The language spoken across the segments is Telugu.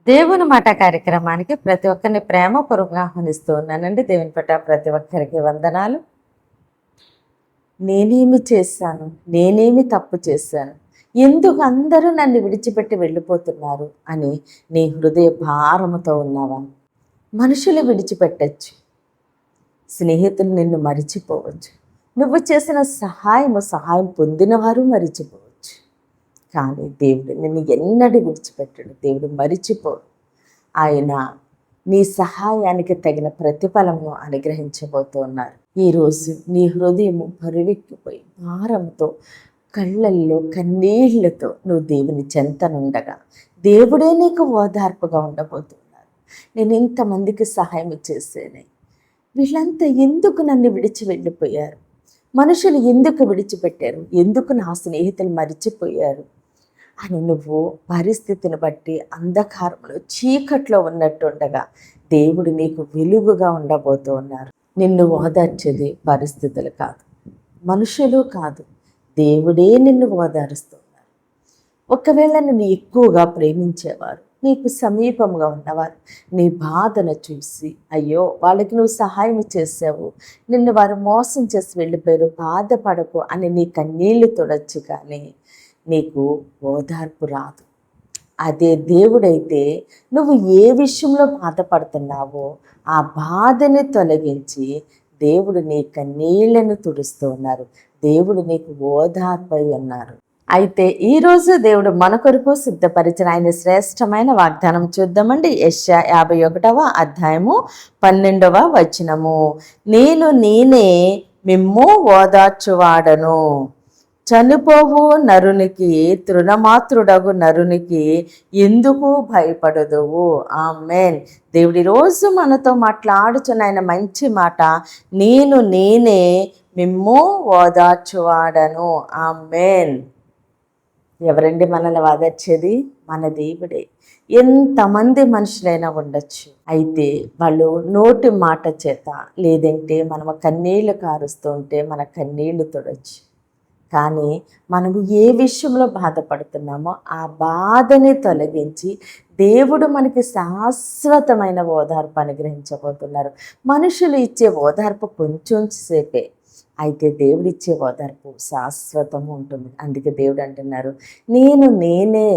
దేవుని మాట కార్యక్రమానికి ప్రతి ఒక్కరిని ప్రేమపూర్వకంగా ఆహ్వానిస్తూ ఉన్నానండి. దేవుని పట్ల ప్రతి ఒక్కరికి వందనాలు. నేనేమి చేశాను, నేనేమి తప్పు చేశాను, ఎందుకు అందరూ నన్ను విడిచిపెట్టి వెళ్ళిపోతున్నారు అని నీ హృదయ భారముతో ఉన్నావా? మనుషులు విడిచిపెట్టచ్చు, స్నేహితులు నిన్ను మరిచిపోవచ్చు, నువ్వు చేసిన సహాయం పొందిన వారు మరిచిపోవచ్చు. కానీ దేవుడు నిన్ను ఎన్నడూ విడిచిపెట్టడు. దేవుడు మరిచిపోడు. ఆయన నీ సహాయానికి తగిన ప్రతిఫలము అనుగ్రహించబోతున్నారు. ఈరోజు నీ హృదయము బరువెక్కిపోయి భారంతో కళ్ళల్లో కన్నీళ్లతో నువ్వు దేవుని చెంతనుండగా దేవుడే నీకు ఓదార్పుగా ఉండబోతున్నారు. నేను ఇంతమందికి సహాయం చేసేనే, వీళ్ళంతా ఎందుకు నన్ను విడిచి వెళ్ళిపోయారు, మనుషులు ఎందుకు విడిచిపెట్టారు, ఎందుకు నా స్నేహితులు మరిచిపోయారు అని నువ్వు పరిస్థితిని బట్టి అంధకారంలో చీకట్లో ఉన్నట్టుండగా దేవుడు నీకు వెలుగుగా ఉండబోతూ ఉన్నారు. నిన్ను ఓదార్చేది పరిస్థితులు కాదు, మనుషులు కాదు, దేవుడే నిన్ను ఓదారుస్తున్నారు. ఒకవేళ నిన్ను ఎక్కువగా ప్రేమించేవారు, నీకు సమీపంగా ఉన్నవారు నీ బాధను చూసి, అయ్యో వాళ్ళకి నువ్వు సహాయం చేసావు, నిన్ను వారు మోసం చేసి వెళ్ళిపోయారు, బాధపడకు అని నీ కన్నీళ్లు తొడచ్చు, కానీ నీకు ఓదార్పు రాదు. అదే దేవుడైతే నువ్వు ఏ విషయంలో బాధపడుతున్నావో ఆ బాధని తొలగించి దేవుడు నీ కన్నీళ్లను తుడుస్తూ ఉన్నారు. దేవుడు నీకు ఓదార్పై ఉన్నారు. అయితే ఈరోజు దేవుడు మన కొరకు సిద్ధపరిచిన ఆయన శ్రేష్టమైన వాగ్దానం చూద్దామండి. యెషయా 51వ అధ్యాయము 12వ వచనము. నేనే మిమ్ము ఓదార్చువాడను, చనిపోవు నరునికి, తృణమాత్రుడగు నరునికి ఎందుకు భయపడదువు. ఆమేన్. దేవుడి రోజు మనతో మాట్లాడుచున్న ఆయన మంచి మాట, నేనే మిమ్ము ఓదార్చువాడను. ఆమేన్. ఎవరండి మనల్ని ఓదార్చేది? మన దేవుడే. ఎంతమంది మనుషులైనా ఉండొచ్చు, అయితే వాళ్ళు నోటి మాట చేత, లేదంటే మనం కన్నీళ్లు కారుస్తూ ఉంటే మన కన్నీళ్లు తొడచ్చు. కానీ మనం ఏ విషయంలో బాధపడుతున్నామో ఆ బాధని తొలగించి దేవుడు మనకి శాశ్వతమైన ఓదార్పు అనుగ్రహించబోతున్నారు. మనుషులు ఇచ్చే ఓదార్పు కొంచెం సేపే, అయితే దేవుడు ఇచ్చే ఓదార్పు శాశ్వతము ఉంటుంది. అందుకే దేవుడు అంటున్నారు, నేనే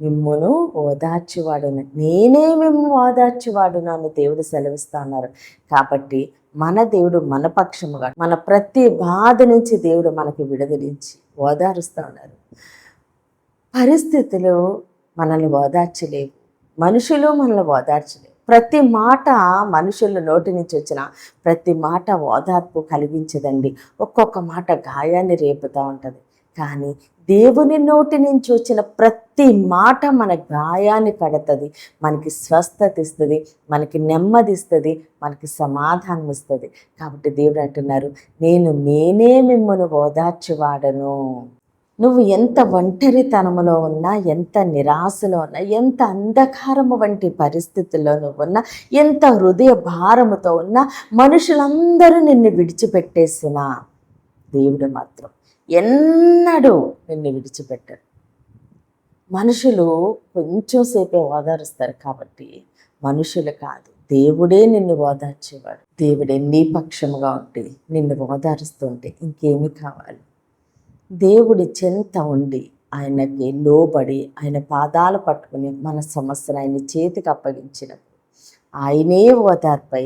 మిమ్మును ఓదార్చువాడును, నేనే మిమ్ము ఓదార్చువాడును అని దేవుడు సెలవిస్తా ఉన్నారు. కాబట్టి మన దేవుడు మన పక్షముగా, మన ప్రతి బాధ నుంచి దేవుడు మనకి విడుదలించి ఓదారుస్తూ ఉన్నారు. పరిస్థితులు మనల్ని ఓదార్చలేవు, మనుషులు మనల్ని ఓదార్చలేవు. ప్రతి మాట మనుషుల నోటి నుంచి వచ్చిన ప్రతి మాట ఓదార్పు కలిగించదండి. ఒక్కొక్క మాట గాయాన్ని రేపుతూ ఉంటుంది. కానీ దేవుని నోటి నుంచి వచ్చిన ప్రతి మాట మన గాయాన్ని కడుతుంది, మనకి స్వస్థత ఇస్తుంది, మనకి నెమ్మది ఇస్తుంది, మనకి సమాధానం ఇస్తుంది. కాబట్టి దేవుడు అంటున్నారు, నేనే మిమ్మల్ని ఓదార్చువాడను. నువ్వు ఎంత ఒంటరితనములో ఉన్నా, ఎంత నిరాశలో ఉన్నా, ఎంత అంధకారము వంటి పరిస్థితుల్లో నువ్వు ఉన్నా, ఎంత హృదయ భారముతో ఉన్నా, మనుషులందరూ నిన్ను విడిచిపెట్టేసినా దేవుడు మాత్రం ఎన్నడూ నిన్ను విడిచిపెట్టరు. మనుషులు కొంచెం సేపే ఓదారుస్తారు, కాబట్టి మనుషులు కాదు, దేవుడే నిన్ను ఓదార్చేవాడు. దేవుడే నీ పక్షముగా ఉండి నిన్ను ఓదారుస్తూ ఉంటే ఇంకేమి కావాలి? దేవుడి చెంత ఉండి ఆయనకి లోబడి ఆయన పాదాలు పట్టుకుని మన సమస్యను ఆయన చేతికి అప్పగించినప్పుడు ఆయనే ఓదార్పై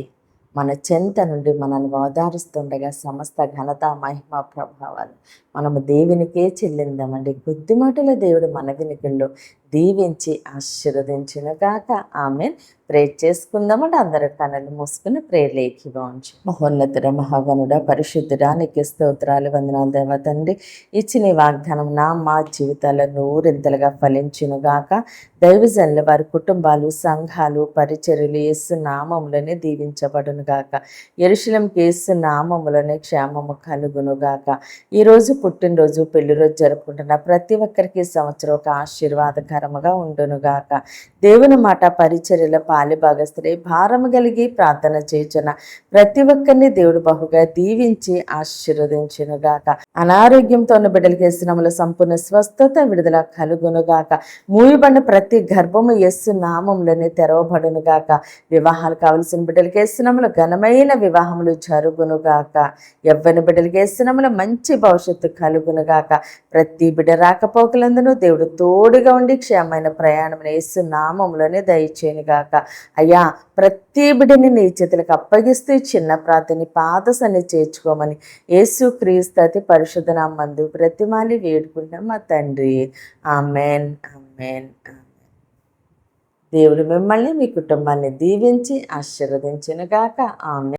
మన చెంత నుండి మనల్ని ఓదారుస్తుండగా సమస్త ఘనత మహిమ ప్రభావాలు మనము దేవునికే చెల్లిందామండి. కొద్ది మాటల దేవుడు మన వినికిల్లో దీవించి ఆశీర్వదించునుగాక. ఆమేన్. ప్రేర్ చేసుకుందామండి. అందరూ కన్నులు మూసుకుని ప్రేర్ లేఖించు. మహోన్నతుడ మహాగణుడ పరిశుద్ధుడా నీకు స్తోత్రాలు, వందనాలు దేవా తండ్రి. ఇచ్చిన ఈ వాగ్దానం మా జీవితాల్లో నూరింతలుగా ఫలించునుగాక. దైవజనులు వారి కుటుంబాలు, సంఘాలు, పరిచర్యలు యేసు నామములోనే దీవించబడునుగాక. యెరూషలేముకి యేసు నామములోనే క్షేమము కలుగునుగాక. ఈరోజు పుట్టినరోజు, పెళ్లి రోజు జరుపుకుంటున్న ప్రతి ఒక్కరికి సంవత్సరం ఒక ఆశీర్వాదకర దీవెనకరముగా ఉండునుగాక. దేవుని మాట పరిచర్యల పాలిభాగస్తులై భారము కలిగి ప్రార్థన చేయుచున్న ప్రతి ఒక్కరిని దేవుడు బహుగా దీవించి ఆశీర్వదించునుగాక. అనారోగ్యంతో ఉన్న బిడ్డలకి యేసునామములో సంపూర్ణ స్వస్థత విడుదల కలుగునుగాక. మూయబడిన ప్రతి గర్భము యేసు నామములోనే తెరవబడునుగాక. వివాహాలు కావలసిన బిడ్డలకి యేసునామములో ఘనమైన వివాహములు జరుగునుగాక. యవ్వని బిడ్డలకి యేసునామములో మంచి భవిష్యత్తు కలుగునుగాక. ప్రతి బిడ్డ రాకపోకలందును దేవుడు తోడుగా ఉండి క్షేమమైన ప్రయాణం యేసు నామములోనే దయచేయునుగాక. అయ్యా, ప్రతి బిడ్డని నీ చేతులకు అప్పగిస్తూ చిన్న ప్రార్థన పాద సన్ని చేర్చుకోమని యేసు క్రీస్తు అతి పరిశుద్ధ నామమునందు బ్రతిమాలి వేడుకుంటున్నాం మా తండ్రి. Amen, amen, amen. దేవుడు మిమ్మల్ని మీ కుటుంబాన్ని దీవించి ఆశీర్వదించునుగాక. ఆమెన్.